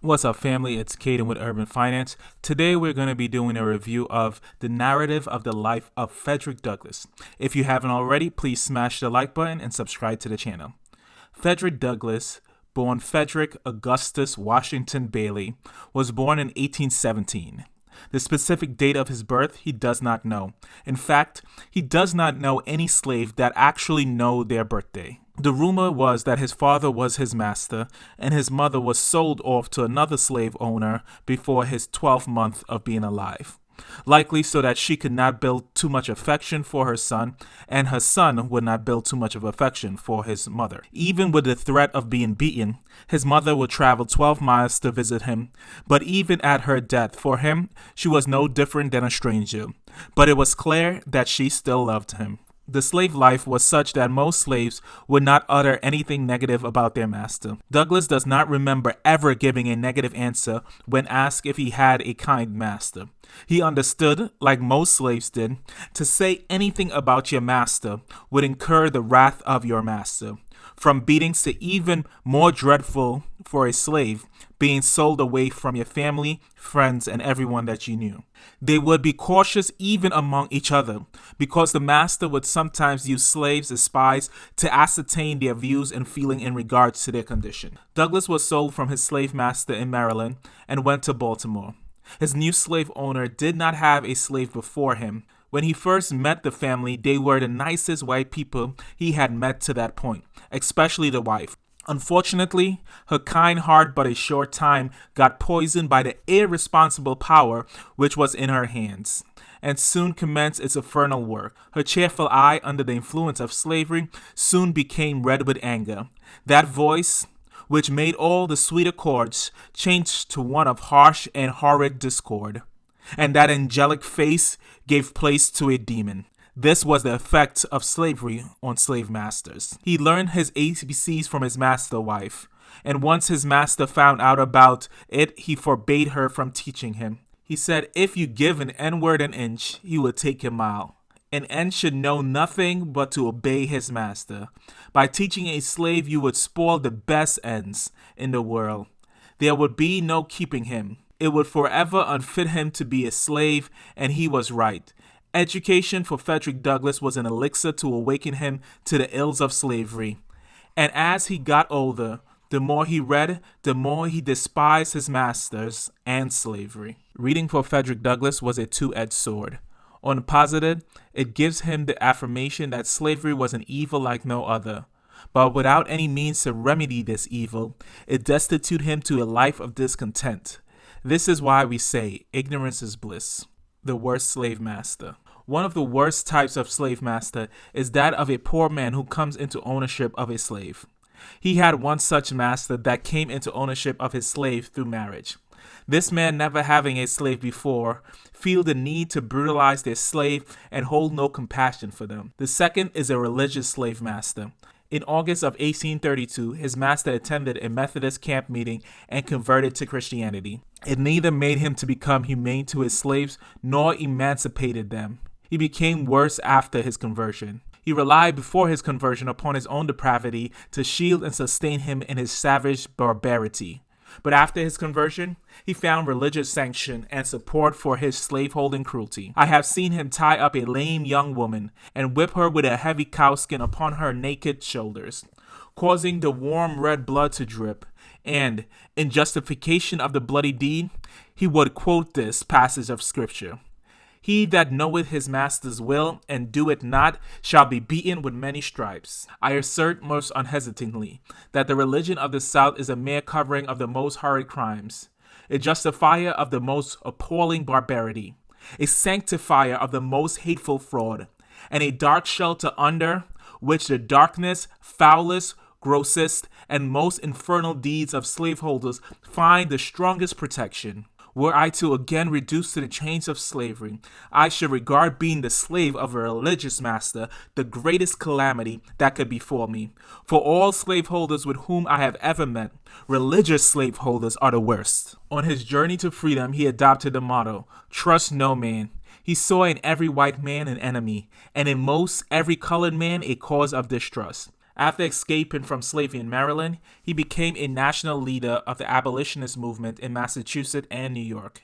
What's up, family? It's Caden with Urban Finance. Today, we're going to be doing a review of the narrative of the life of Fredrick Douglas. If you haven't already, please smash the like button and subscribe to the channel. Fredrick Douglas, born Frederick Augustus Washington Bailey, was born in 1817. The specific date of his birth he does not know. In fact, he does not know any slave that actually know their birthday. The rumor was that his father was his master, and his mother was sold off to another slave owner before his 12th month of being alive, likely so that she could not build too much affection for her son, and her son would not build too much of affection for his mother. Even with the threat of being beaten, his mother would travel 12 miles to visit him, but even at her death, for him, she was no different than a stranger. But it was clear that she still loved him. The slave life was such that most slaves would not utter anything negative about their master. Douglas does not remember ever giving a negative answer when asked if he had a kind master. He understood, like most slaves did, to say anything about your master would incur the wrath of your master. From beatings to even more dreadful for a slave, being sold away from your family, friends, and everyone that you knew. They would be cautious even among each other, because the master would sometimes use slaves as spies to ascertain their views and feeling in regards to their condition. Douglas was sold from his slave master in Maryland and went to Baltimore. His new slave owner did not have a slave before him. When he first met the family, they were the nicest white people he had met to that point, especially the wife. Unfortunately, her kind heart but a short time got poisoned by the irresponsible power which was in her hands, and soon commenced its infernal work. Her cheerful eye, under the influence of slavery, soon became red with anger. That voice, which made all the sweeter chords, changed to one of harsh and horrid discord, and that angelic face gave place to a demon. This was the effect of slavery on slave masters. He learned his ABCs from his master wife, and once his master found out about it, he forbade her from teaching him. He said if you give an N-word an inch, he would take a mile. An N should know nothing but to obey his master. By teaching a slave, you would spoil the best ends in the world. There would be no keeping him. It would forever unfit him to be a slave, and he was right. Education for Fredrick Douglas was an elixir to awaken him to the ills of slavery. And as he got older, the more he read, the more he despised his masters and slavery. Reading for Fredrick Douglass was a two-edged sword. On the positive, it gives him the affirmation that slavery was an evil like no other. But without any means to remedy this evil, it destituted him to a life of discontent. This is why we say ignorance is bliss. The worst slave master. One of the worst types of slave master is that of a poor man who comes into ownership of a slave. He had one such master that came into ownership of his slave through marriage. This man, never having a slave before, feel the need to brutalize their slave and hold no compassion for them. The second is a religious slave master. In August of 1832, his master attended a Methodist camp meeting and converted to Christianity. It neither made him to become humane to his slaves nor emancipated them. He became worse after his conversion. He relied before his conversion upon his own depravity to shield and sustain him in his savage barbarity. But after his conversion, he found religious sanction and support for his slaveholding cruelty. I have seen him tie up a lame young woman and whip her with a heavy cowskin upon her naked shoulders, causing the warm red blood to drip. And, in justification of the bloody deed, he would quote this passage of scripture. He that knoweth his master's will and doeth not shall be beaten with many stripes. I assert most unhesitatingly that the religion of the South is a mere covering of the most horrid crimes, a justifier of the most appalling barbarity, a sanctifier of the most hateful fraud, and a dark shelter under which the darkness, foulest, grossest, and most infernal deeds of slaveholders find the strongest protection. Were I to again reduce to the chains of slavery, I should regard being the slave of a religious master the greatest calamity that could befall me. For all slaveholders with whom I have ever met, religious slaveholders are the worst. On his journey to freedom, he adopted the motto, "Trust no man." He saw in every white man an enemy, and in most every colored man a cause of distrust. After escaping from slavery in Maryland, he became a national leader of the abolitionist movement in Massachusetts and New York,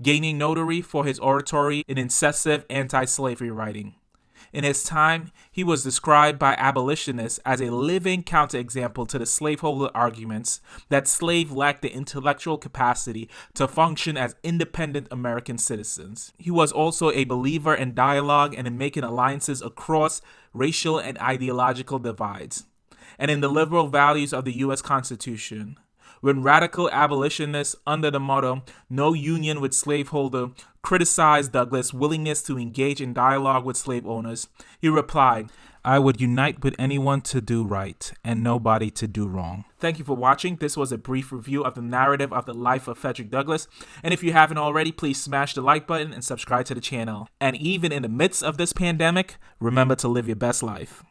gaining notoriety for his oratory and incisive anti-slavery writing. In his time, he was described by abolitionists as a living counterexample to the slaveholder arguments that slaves lacked the intellectual capacity to function as independent American citizens. He was also a believer in dialogue and in making alliances across racial and ideological divides, and in the liberal values of the U.S. Constitution. When radical abolitionists under the motto, "No Union with Slaveholder," criticized Douglas' willingness to engage in dialogue with slave owners, he replied, "I would unite with anyone to do right and nobody to do wrong." Thank you for watching. This was a brief review of the narrative of the life of Fredrick Douglass. And if you haven't already, please smash the like button and subscribe to the channel. And even in the midst of this pandemic, remember to live your best life.